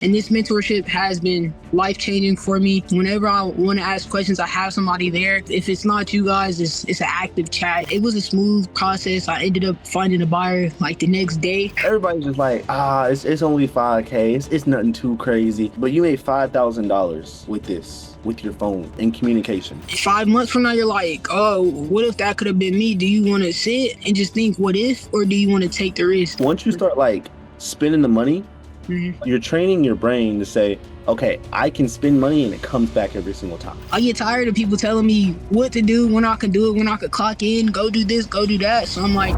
And this mentorship has been life-changing for me. Whenever I want to ask questions, I have somebody there. If it's not you guys, it's an active chat. It was a smooth process. I ended up finding a buyer like the next day. Everybody's just like, it's only $5K. It's nothing too crazy. But you made $5,000 with this, with your phone and communication. 5 months from now, you're like, oh, what if that could have been me? Do you want to sit and just think what if, or do you want to take the risk? Once you start like spending the money, you're training your brain to say, okay, I can spend money and it comes back every single time. I get tired of people telling me what to do, when I can do it, when I could clock in, go do this, go do that. So I'm like,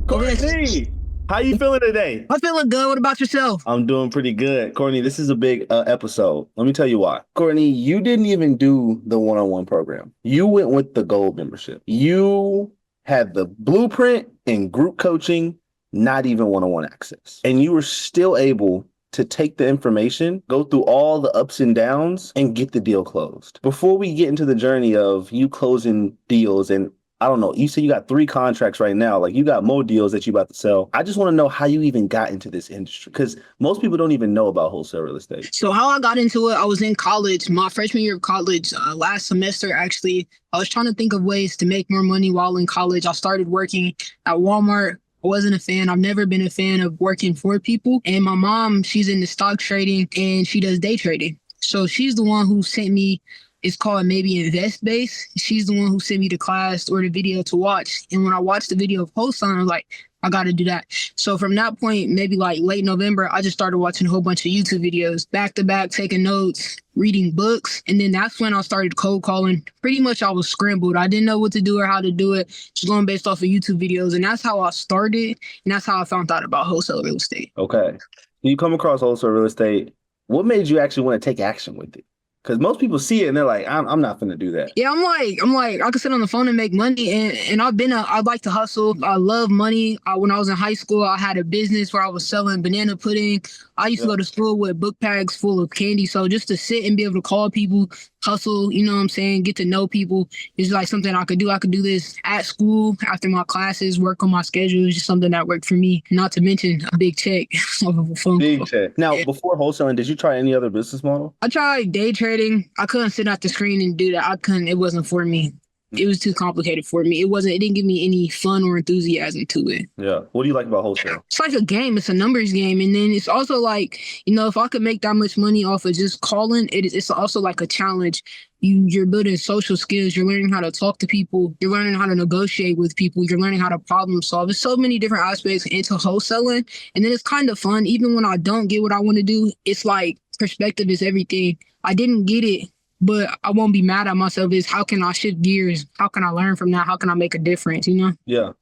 Courtney, how you feeling today? I'm feeling good. What about yourself? I'm doing pretty good. Courtney, this is a big episode. Let me tell you why. Courtney, you didn't even do the one-on-one program. You went with the gold membership. You had the blueprint and group coaching, not even one-on-one access. And you were still able to take the information, go through all the ups and downs, and get the deal closed. Before we get into the journey of you closing deals, and I don't know, you said you got 3 contracts right now, like you got more deals that you about to sell. I just want to know how you even got into this industry, because most people don't even know about wholesale real estate. So how I got into it, I was in college, my freshman year of college, last semester actually. I was trying to think of ways to make more money while in college. I started working at Walmart. I wasn't a fan. I've never been a fan of working for people. And my mom, she's into stock trading and she does day trading. So she's the one who sent me, it's called maybe Invest Base. She's the one who sent me the class or the video to watch. And when I watched the video of Wholesaling, I was like, I got to do that. So from that point, maybe like late November, I just started watching a whole bunch of YouTube videos, back to back, taking notes, reading books. And then that's when I started cold calling. Pretty much I was scrambled. I didn't know what to do or how to do it. Just going based off of YouTube videos. And that's how I started. And that's how I found out about wholesale real estate. Okay. You come across wholesale real estate. What made you actually want to take action with it? Because most people see it and they're like, I'm not going to do that. Yeah, I'm like, I could sit on the phone and make money. And I like to hustle. I love money. When I was in high school, I had a business where I was selling banana pudding. I used to go to school with book bags full of candy. So just to sit and be able to call people, hustle, you know what I'm saying, get to know people is like something I could do. I could do this at school, after my classes, work on my schedule. It's just something that worked for me, not to mention a big check off of a phone call. Check. Now, before wholesaling, did you try any other business model? I tried day trading. I couldn't sit at the screen and do that. It wasn't for me. It was too complicated for me. It didn't give me any fun or enthusiasm to it. Yeah. What do you like about wholesale? It's like a game. It's a numbers game. And then it's also like, if I could make that much money off of just calling, it's also like a challenge. You're building social skills. You're learning how to talk to people. You're learning how to negotiate with people. You're learning how to problem solve. There's so many different aspects into wholesaling. And then it's kind of fun. Even when I don't get what I want to do, it's like perspective is everything. I didn't get it, but I won't be mad at myself. Is how can I shift gears? How can I learn from that? How can I make a difference, Yeah.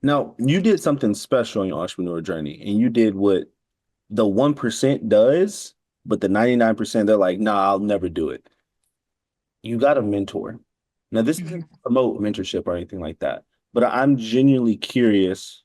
Now, you did something special in your entrepreneur journey, and you did what the 1% does, but the 99%, they're like, nah, I'll never do it. You got a mentor. Now, this doesn't promote mentorship or anything like that, but I'm genuinely curious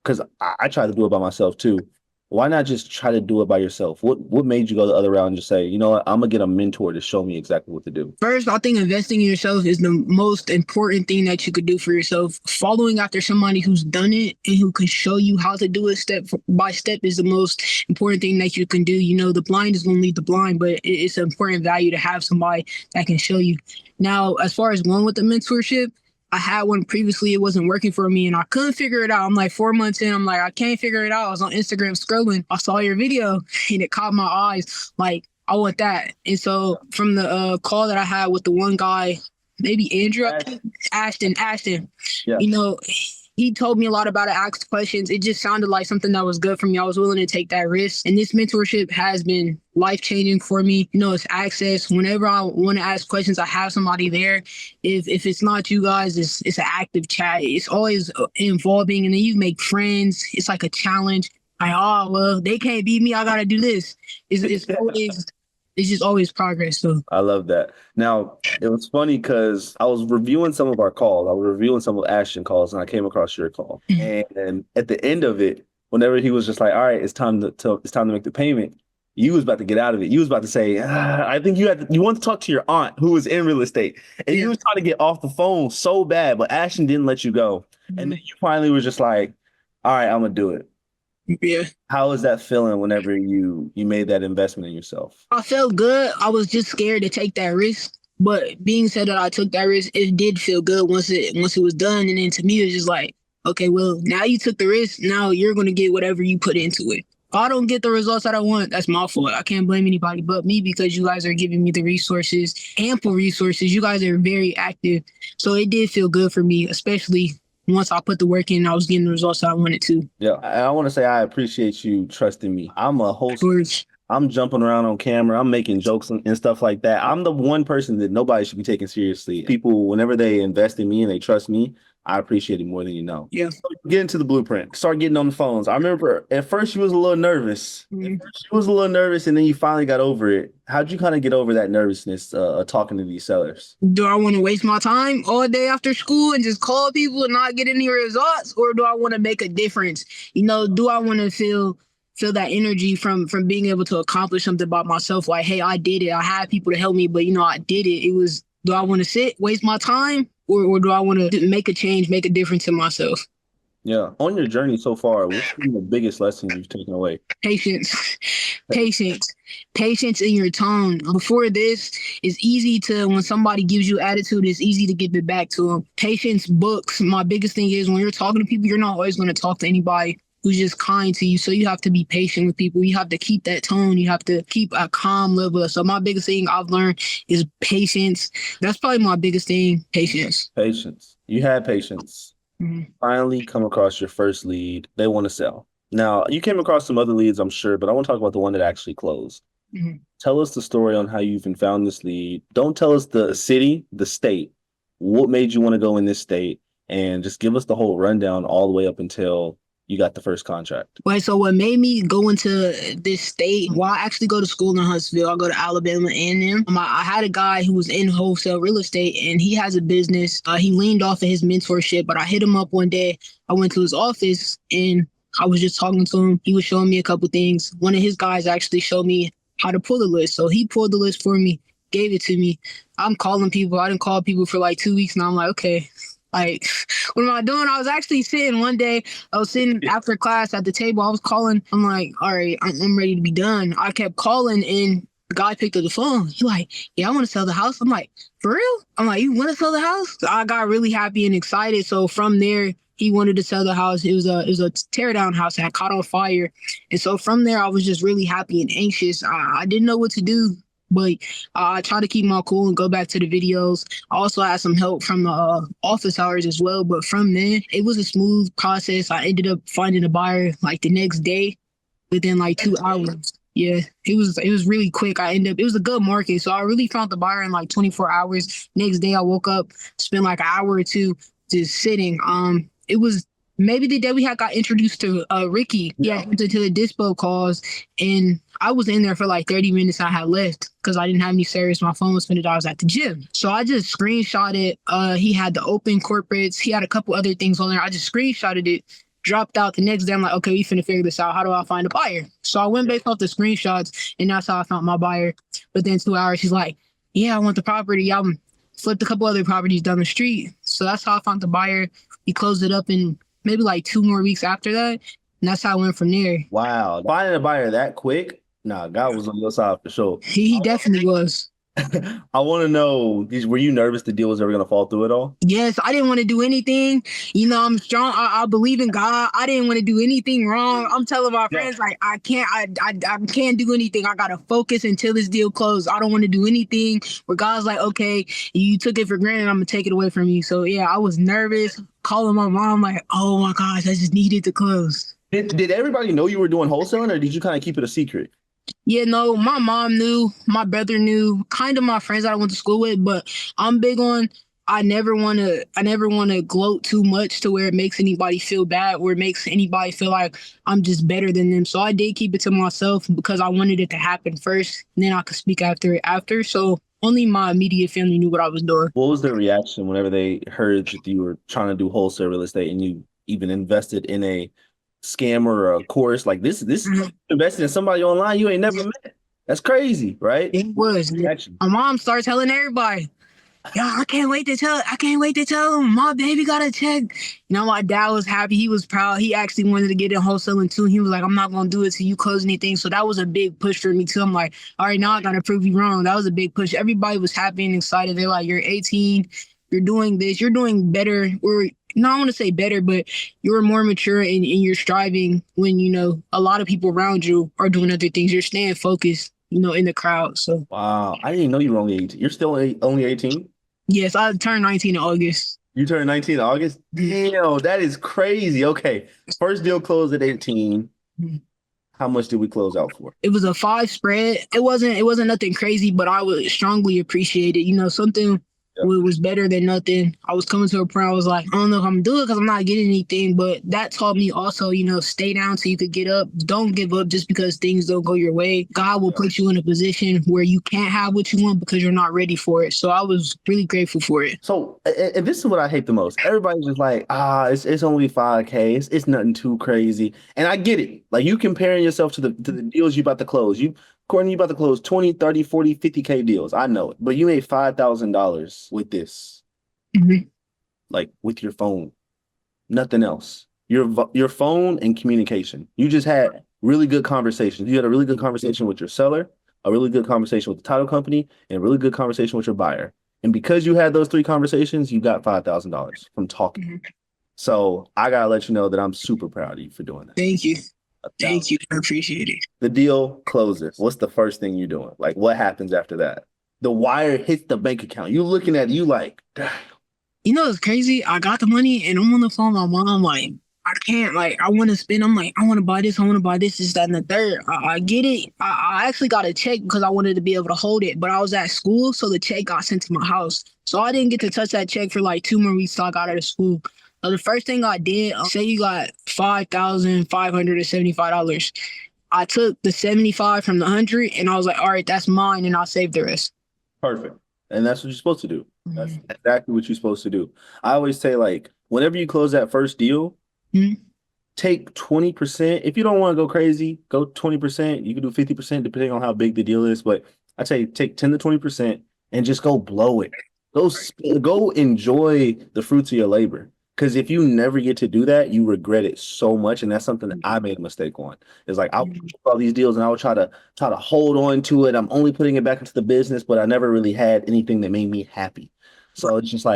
because I try to do it by myself too. Why not just try to do it by yourself? What made you go the other route and just say, you know what, I'm going to get a mentor to show me exactly what to do? First, I think investing in yourself is the most important thing that you could do for yourself. Following after somebody who's done it and who can show you how to do it step by step is the most important thing that you can do. The blind is going to lead the blind, but it's an important value to have somebody that can show you. Now, as far as going with the mentorship, I had one previously. It wasn't working for me and I couldn't figure it out. I'm like 4 months in. I'm like, I can't figure it out. I was on Instagram scrolling. I saw your video and it caught my eyes. Like, I want that. And so from the call that I had with the one guy, maybe Andrew, Ashton, yeah. He told me a lot about it, asked questions. It just sounded like something that was good for me. I was willing to take that risk. And this mentorship has been life-changing for me. It's access. Whenever I want to ask questions, I have somebody there. If it's not you guys, it's an active chat. It's always involving. And then you make friends. It's like a challenge. Like, oh, well, they can't beat me. I got to do this. It's just always progress. So I love that. Now, it was funny because I was reviewing some of our calls. I was reviewing some of Ashton calls, and I came across your call. And at the end of it, whenever he was just like, all right, it's time to make the payment, you was about to get out of it. You was about to say, I think you want to talk to your aunt who was in real estate. And you was trying to get off the phone so bad, but Ashton didn't let you go. And then you finally was just like, all right, I'm going to do it. Yeah. How is that feeling whenever you made that investment in yourself? I felt good. I was just scared to take that risk. But being said that I took that risk, it did feel good once it was done. And then to me, it was just like, okay, well, now you took the risk. Now you're gonna get whatever you put into it. If I don't get the results that I want, that's my fault. I can't blame anybody but me because you guys are giving me the resources, ample resources. You guys are very active. So it did feel good for me, especially once I put the work in, I was getting the results that I wanted to. Yeah, I want to say I appreciate you trusting me. I'm a host. Towards I'm jumping around on camera. I'm making jokes and stuff like that. I'm the one person that nobody should be taking seriously. People, whenever they invest in me and they trust me, I appreciate it more than you know. Yeah. So get into the blueprint. Start getting on the phones. I remember at first you was a little nervous. Mhm. And then you finally got over it. How'd you kind of get over that nervousness talking to these sellers? Do I want to waste my time all day after school and just call people and not get any results, or do I want to make a difference? Do I want to feel that energy from being able to accomplish something by myself? Like, hey, I did it. I had people to help me, but I did it. It was. Do I want to sit, waste my time, or do I want to make a change, make a difference in myself? Yeah. On your journey so far, what's been the biggest lesson you've taken away? Patience, patience, patience in your tone. Before this, it's easy to, when somebody gives you attitude, it's easy to give it back to them. Patience books. My biggest thing is when you're talking to people, you're not always going to talk to anybody who's just kind to you. So you have to be patient with people. You have to keep that tone. You have to keep a calm level. So my biggest thing I've learned is patience. That's probably my biggest thing, patience. Patience. You had patience. Mhm. Finally come across your first lead. They want to sell. Now, you came across some other leads, I'm sure, but I want to talk about the one that actually closed. Mhm. Tell us the story on how you even found this lead. Don't tell us the city, the state. What made you want to go in this state? And just give us the whole rundown all the way up until you got the first contract. Right. So what made me go into this state? Well, I actually go to school in Huntsville. I go to Alabama A&M. I had a guy who was in wholesale real estate, and he has a business. He leaned off of his mentorship, but I hit him up one day. I went to his office, and I was just talking to him. He was showing me a couple things. One of his guys actually showed me how to pull the list. So he pulled the list for me, gave it to me. I'm calling people. I didn't call people for like 2 weeks now. I'm like, okay. Like, what am I doing? I was actually sitting one day. I was sitting after class at the table. I was calling. I'm like, all right, I'm ready to be done. I kept calling, and the guy picked up the phone. He like, yeah, I want to sell the house. I'm like, for real? I'm like, you want to sell the house? So I got really happy and excited. So from there, he wanted to sell the house. It was a tear down house that had caught on fire. And so from there, I was just really happy and anxious. I didn't know what to do. But I try to keep my cool and go back to the videos. I also had some help from the office hours as well. But from there, it was a smooth process. I ended up finding a buyer like the next day within like 2 hours. Yeah, it was really quick. It was a good market. So I really found the buyer in like 24 hours. Next day I woke up, spent like an hour or two just sitting. It was maybe the day we had got introduced to Ricky. Yeah, to the dispo calls, and I was in there for like 30 minutes. I had left because I didn't have any service. My phone was finished. I was at the gym. So I just screenshotted. He had the open corporates. He had a couple other things on there. I just screenshotted it, dropped out the next day. I'm like, okay, we finna figure this out. How do I find a buyer? So I went based off the screenshots, and that's how I found my buyer. Within 2 hours, he's like, yeah, I want the property. I flipped a couple other properties down the street. So that's how I found the buyer. He closed it up in maybe like 2 more weeks after that. And that's how I went from there. Wow. Finding a buyer that quick? Nah, God was on your side for sure. He definitely was. I want to know, were you nervous the deal was ever going to fall through at all? Yes, I didn't want to do anything. I'm strong. I believe in God. I didn't want to do anything wrong. I'm telling my friends, like, I can't do anything. I got to focus until this deal closed. I don't want to do anything where God's like, okay, you took it for granted. I'm going to take it away from you. So, yeah, I was nervous, calling my mom, like, oh, my gosh, I just needed to close. Did everybody know you were doing wholesaling, or did you kind of keep it a secret? Yeah, no, my mom knew, my brother knew, kind of my friends that I went to school with, but I'm big on I never want to gloat too much to where it makes anybody feel bad or it makes anybody feel like I'm just better than them. So I did keep it to myself because I wanted it to happen first, and then I could speak after. So only my immediate family knew what I was doing. What was their reaction whenever they heard that you were trying to do wholesale real estate and you even invested in a scam or a course like this? Invested in somebody online you ain't never met. That's crazy, right? It was. My mom started telling everybody. Yeah, I can't wait to tell him my baby got a check. My dad was happy. He was proud. He actually wanted to get in wholesaling too. He was like, I'm not going to do it till you close anything. So that was a big push for me too. I'm like, all right, now I got to prove you wrong. That was a big push. Everybody was happy and excited. They're like, you're 18. You're doing this. You're doing better. Or no, I want to say better, but you're more mature and you're striving when, a lot of people around you are doing other things. You're staying focused, in the crowd. So, Wow. I didn't know you were only 18. You're still only 18? yes, I turned 19 in August. You turned 19 in August? Damn, that is crazy. Okay. First deal closed at 18. How much did we close out for? It was a 5 spread. It wasn't nothing crazy, but I would strongly appreciate it. Something was better than nothing. I was coming to a point I was like, I don't know if I'm doing it because I'm not getting anything, but that taught me also, stay down so you could get up. Don't give up just because things don't go your way. God will put you in a position where you can't have what you want because you're not ready for it. So I was really grateful for it. So, and this is what I hate the most. Everybody's just like, it's only 5K. It's nothing too crazy. And I get it. Like, you comparing yourself to the deals you about to close. Courtney, you about to close 20, 30, 40, 50K deals. I know it. But you made $5,000 with this. Mm-hmm. Like, with your phone. Nothing else. Your phone and communication. You just had really good conversations. You had a really good conversation with your seller, a really good conversation with the title company, and a really good conversation with your buyer. And because you had those 3 conversations, you got $5,000 from talking. Mm-hmm. So I got to let you know that I'm super proud of you for doing that. Thank you. Thank you. I appreciate it. The deal closes. What's the first thing you're doing? Like, what happens after that? The wire hits the bank account. You looking at it, you like, damn. It's crazy. I got the money and I'm on the phone with my mom. I'm like, I can't, I want to spend. I'm like, I want to buy this. I want to buy this, that, and the third. I get it. I actually got a check because I wanted to be able to hold it, but I was at school, so the check got sent to my house. So I didn't get to touch that check for 2 more weeks till I got out of school. So the first thing I did, say you got $5,575. I took the 75 from the 100 and I was like, all right, that's mine, and I'll save the rest. Perfect. And that's what you're supposed to do. That's exactly what you're supposed to do. I always say, whenever you close that first deal, take 20%. If you don't want to go crazy, go 20%. You can do 50% depending on how big the deal is. But I'd say take 10 to 20% and just go blow it. Go enjoy the fruits of your labor. Because if you never get to do that, you regret it so much. And that's something that I made a mistake on. It's like, I'll push all these deals and I will try to hold on to it. I'm only putting it back into the business, but I never really had anything that made me happy. So it's just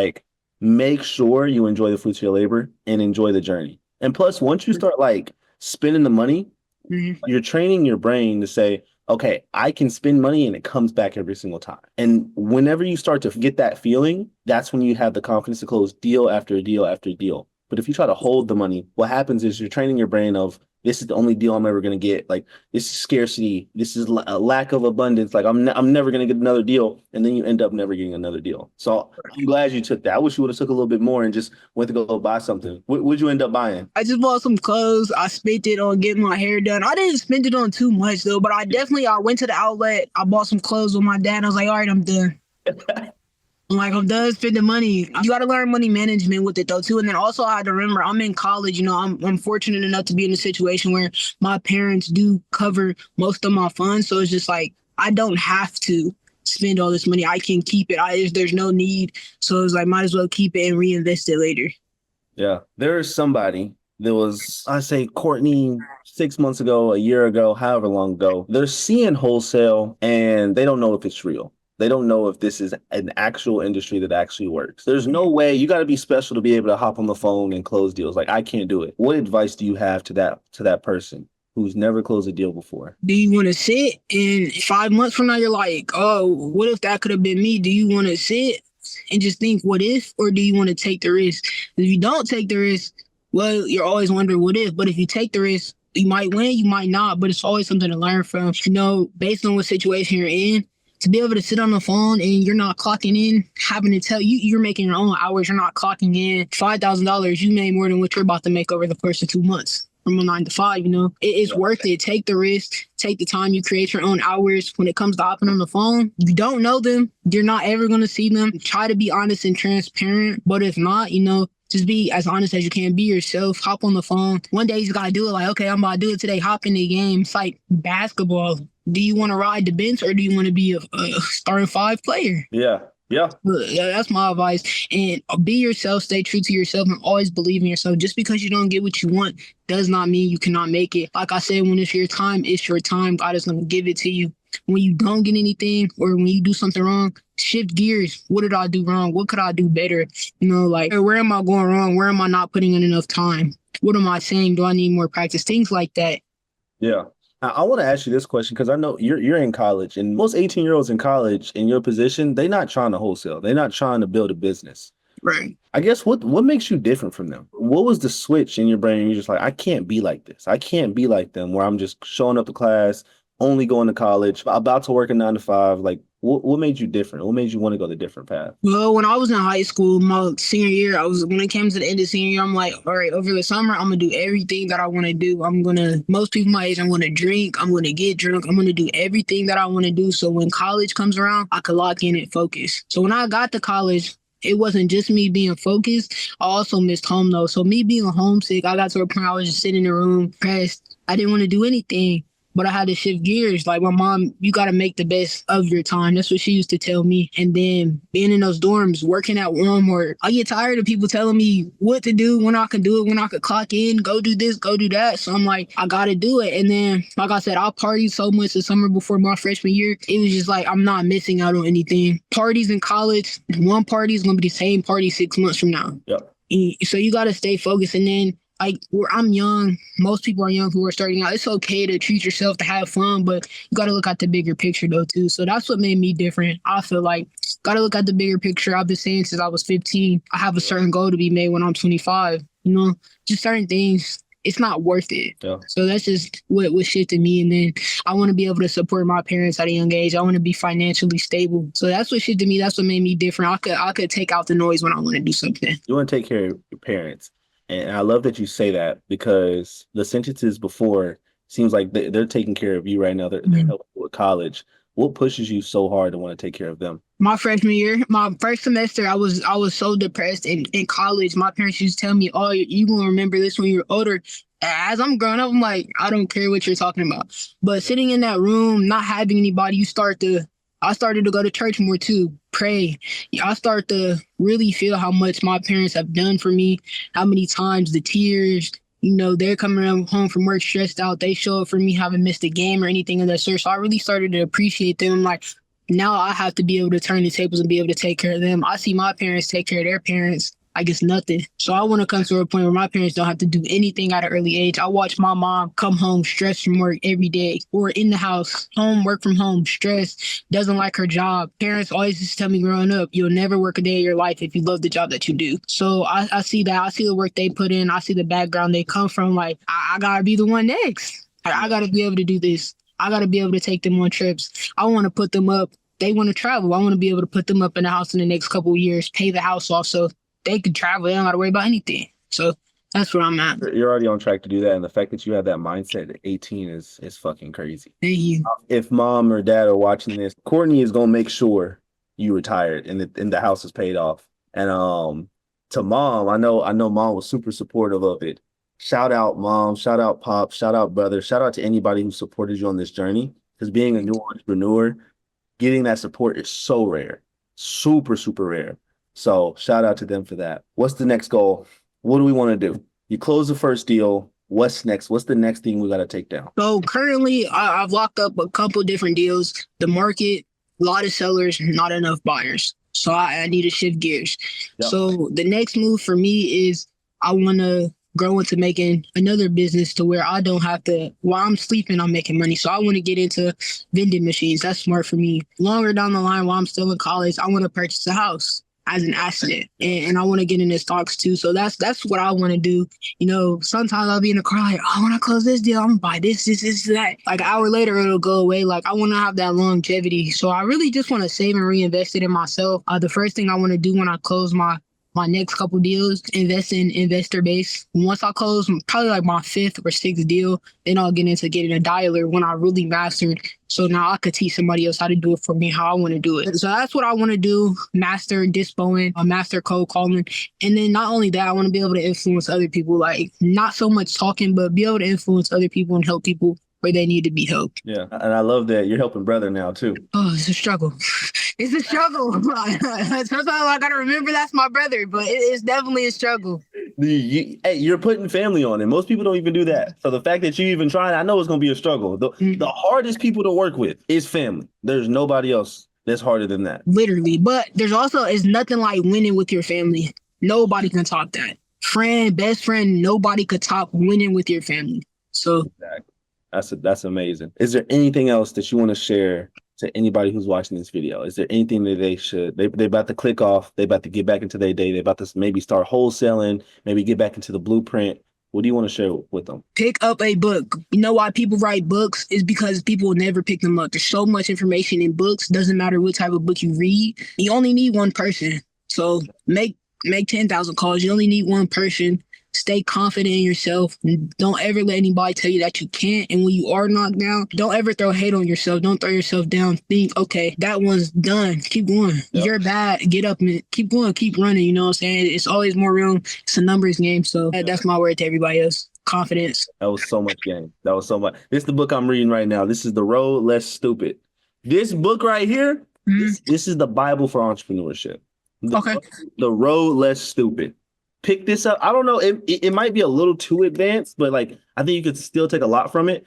make sure you enjoy the fruits of your labor and enjoy the journey. And plus, once you start spending the money, you're training your brain to say, okay, I can spend money and it comes back every single time. And whenever you start to get that feeling, that's when you have the confidence to close deal after deal after deal. But if you try to hold the money, what happens is you're training your brain of, this is the only deal I'm ever going to get. This is scarcity. This is a lack of abundance. I'm never going to get another deal. And then you end up never getting another deal. So I'm glad you took that. I wish you would have took a little bit more and just went to go buy something. What'd you end up buying? I just bought some clothes. I spent it on getting my hair done. I didn't spend it on too much though, but I went to the outlet. I bought some clothes with my dad. I was like, all right, I'm done. I'm done spending money. You got to learn money management with it though too. And then also I had to remember I'm in college. I'm fortunate enough to be in a situation where my parents do cover most of my funds. So it's just I don't have to spend all this money. I can keep it. There's no need. So it's might as well keep it and reinvest it later. Yeah. There is somebody that was, I say, Courtney, 6 months ago, a year ago, however long ago, they're seeing wholesale and they don't know if it's real. They don't know if this is an actual industry that actually works. There's no way. You got to be special to be able to hop on the phone and close deals. I can't do it. What advice do you have to that person who's never closed a deal before? Do you want to sit and 5 months from now, you're like, oh, what if that could have been me? Do you want to sit and just think, what if, or do you want to take the risk? If you don't take the risk, well, you're always wondering what if, but if you take the risk, you might win, you might not, but it's always something to learn from. Based on what situation you're in, to be able to sit on the phone and you're not clocking in, having to tell you, you're making your own hours, you're not clocking in $5,000, you made more than what you're about to make over the course of 2 months from a 9 to 5, it's worth it. Take the risk, take the time, you create your own hours. When it comes to hopping on the phone, you don't know them, you're not ever going to see them. Try to be honest and transparent, but if not, just be as honest as you can. Be yourself. Hop on the phone. One day you just got to do it. Okay, I'm about to do it today. Hop in the game. It's like basketball. Do you want to ride the bench or do you want to be a starting 5 player? Yeah. Yeah. Yeah, that's my advice. And be yourself, stay true to yourself, and always believe in yourself. Just because you don't get what you want does not mean you cannot make it. Like I said, when it's your time, it's your time. God is going to give it to you. When you don't get anything or when you do something wrong, shift gears. What did I do wrong? What could I do better? Like, where am I going wrong? Where am I not putting in enough time? What am I saying? Do I need more practice? Things like that. Yeah. I want to ask you this question because I know you're in college, and most 18-year-olds in college in your position, they're not trying to wholesale. They're not trying to build a business. Right. I guess what makes you different from them? What was the switch in your brain? You're just like, I can't be like this. I can't be like them where I'm just showing up to class, only going to college, about to work a 9 to 5. Like, what made you different? What made you want to go the different path? Well, when I was in high school, my senior year, when it came to the end of senior year, I'm like, all right, over the summer, I'm gonna do everything that I want to do. Most people my age, I'm gonna drink, I'm gonna get drunk, I'm gonna do everything that I want to do. So when college comes around, I could lock in and focus. So when I got to college, it wasn't just me being focused. I also missed home though. So me being homesick, I got to a point I was just sitting in the room, pressed. I didn't want to do anything. But I had to shift gears. Like my mom, you got to make the best of your time. That's what she used to tell me. And then being in those dorms, working at Walmart, I get tired of people telling me what to do, when I can do it, when I could clock in, go do this, go do that. So I'm like, I got to do it. And then, like I said, I partied so much the summer before my freshman year. It was just like, I'm not missing out on anything. Parties in college, one party is going to be the same party 6 months from now. Yep. So you got to stay focused. And then like where I'm young, most people are young who are starting out. It's okay to treat yourself, to have fun, but you got to look at the bigger picture though too. So that's what made me different. I feel like got to look at the bigger picture. I've been saying since I was 15, I have a certain goal to be made when I'm 25. Just certain things. It's not worth it. Yeah. So that's just what shifted me. And then I want to be able to support my parents at a young age. I want to be financially stable. So that's what shifted me. That's what made me different. I could take out the noise when I want to do something. You want to take care of your parents. And I love that you say that because the sentences before seems like they're taking care of you right now. They're helping with college. What pushes you so hard to want to take care of them? My freshman year, my first semester, I was so depressed in college. My parents used to tell me, oh, you going to remember this when you're older. As I'm growing up, I'm like, I don't care what you're talking about. But sitting in that room, not having anybody, I started to go to church more too, pray. I start to really feel how much my parents have done for me, how many times the tears, they're coming home from work stressed out. They show up for me, haven't missed a game or anything of that sort. So I really started to appreciate them. Like now I have to be able to turn the tables and be able to take care of them. I see my parents take care of their parents. I guess nothing. So I want to come to a point where my parents don't have to do anything at an early age. I watch my mom come home stressed from work every day or in the house, work from home, stressed, doesn't like her job. Parents always used to tell me growing up, you'll never work a day of your life if you love the job that you do. So I see that. I see the work they put in. I see the background they come from. Like, I got to be the one next. I got to be able to do this. I got to be able to take them on trips. I want to put them up. They want to travel. I want to be able to put them up in the house in the next couple of years, pay the house off so they could travel. They don't got to worry about anything. So that's where I'm at. You're already on track to do that. And the fact that you have that mindset at 18 is fucking crazy. Thank you. If mom or dad are watching this, Courtney is going to make sure you retired and the house is paid off. And to mom, I know mom was super supportive of it. Shout out mom, shout out pop, shout out brother, shout out to anybody who supported you on this journey. Because being a new entrepreneur, getting that support is so rare, super, super rare. So shout out to them for that. What's the next goal? What do we want to do? You close the first deal. What's next? What's the next thing we got to take down? So currently I've locked up a couple different deals. The market, a lot of sellers, not enough buyers. So I need to shift gears. Yep. So the next move for me is I want to grow into making another business to where I don't have to, while I'm sleeping, I'm making money. So I want to get into vending machines. That's smart for me. Longer down the line, while I'm still in college, I want to purchase a house as an asset. And I want to get into stocks too. So that's what I want to do. Sometimes I'll be in the car like, oh, when I close this deal, I'm gonna buy this, that. Like an hour later, it'll go away. Like I want to have that longevity. So I really just want to save and reinvest it in myself. The first thing I want to do when I close my next couple deals, invest in investor base. Once I close probably like my 5th or 6th deal, then I'll get into getting a dialer when I really mastered. So now I could teach somebody else how to do it for me, how I want to do it. So that's what I want to do, master dispoing, master cold calling. And then not only that, I want to be able to influence other people, like not so much talking, but be able to influence other people and help people where they need to be helped. Yeah. And I love that you're helping brother now too. Oh, it's a struggle. It's a struggle. Sometimes I gotta remember that's my brother, but it's definitely a struggle. Hey, you're putting family on, and most people don't even do that. So the fact that you even trying, I know it's going to be a struggle. The hardest people to work with is family. There's nobody else that's harder than that. Literally. But there's also, it's nothing like winning with your family. Nobody can top that. Friend, best friend, nobody could top winning with your family. So exactly. That's amazing. Is there anything else that you want to share to anybody who's watching this video? Is there anything that they about to click off, they about to get back into their day, they about to maybe start wholesaling, maybe get back into the blueprint? What do you want to share with them? pick up a book. You know why people write books is because people will never pick them up. There's so much information in books. Doesn't matter what type of book you read. You only need one person. So make 10,000 calls. You only need one person. Stay confident in yourself. Don't ever let anybody tell you that you can't. And when you are knocked down, don't ever throw hate on yourself. Don't throw yourself down. Think, okay, that one's done. Keep going. Yep. You're bad. Get up and keep going. Keep running. You know what I'm saying? It's always more room. It's a numbers game. So that's my word to everybody else. Confidence. That was so much game. That was so much. This is the book I'm reading right now. This is The Road Less Stupid. This book right here, this is the Bible for entrepreneurship. The Road Less Stupid. Pick this up. I don't know. It might be a little too advanced, but like I think you could still take a lot from it.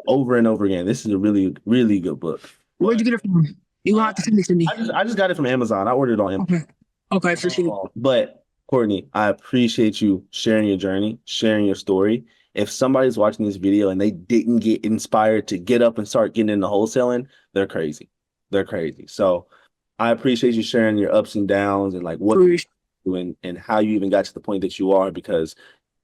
Over and over again. This is a really, really good book. Where'd you get it from? You have to send it to me. I just got it from Amazon. I ordered it on Amazon. Okay, for sure. But Courtney, I appreciate you sharing your journey, sharing your story. If somebody's watching this video and they didn't get inspired to get up and start getting into wholesaling, they're crazy. They're crazy. So I appreciate you sharing your ups and downs and like what you're doing and how you even got to the point that you are, because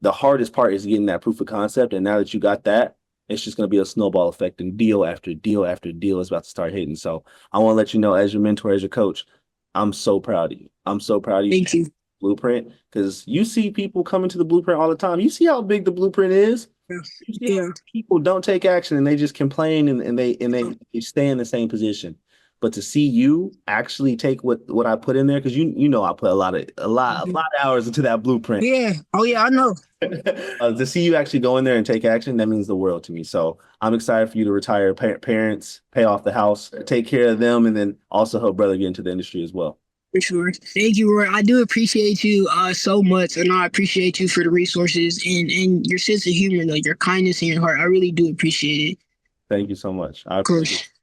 the hardest part is getting that proof of concept. And now that you got that, it's just going to be a snowball effect, and deal after deal after deal is about to start hitting. So I want to let you know, as your mentor, as your coach, I'm so proud of you. I'm so proud of you. Thank you. Blueprint, because you see people coming to the blueprint all the time. You see how big the blueprint is. Yeah. People don't take action and they just complain and they stay in the same position. But to see you actually take what I put in there, because you know I put a lot of hours into that blueprint. Yeah. Oh yeah, I know. To see you actually go in there and take action, that means the world to me. So I'm excited for you to retire parents, pay off the house, take care of them, and then also help brother get into the industry as well. For sure. Thank you, Roy. I do appreciate you so much, and I appreciate you for the resources and your sense of humor, though, your kindness and your heart. I really do appreciate it. Thank you so much. Of course.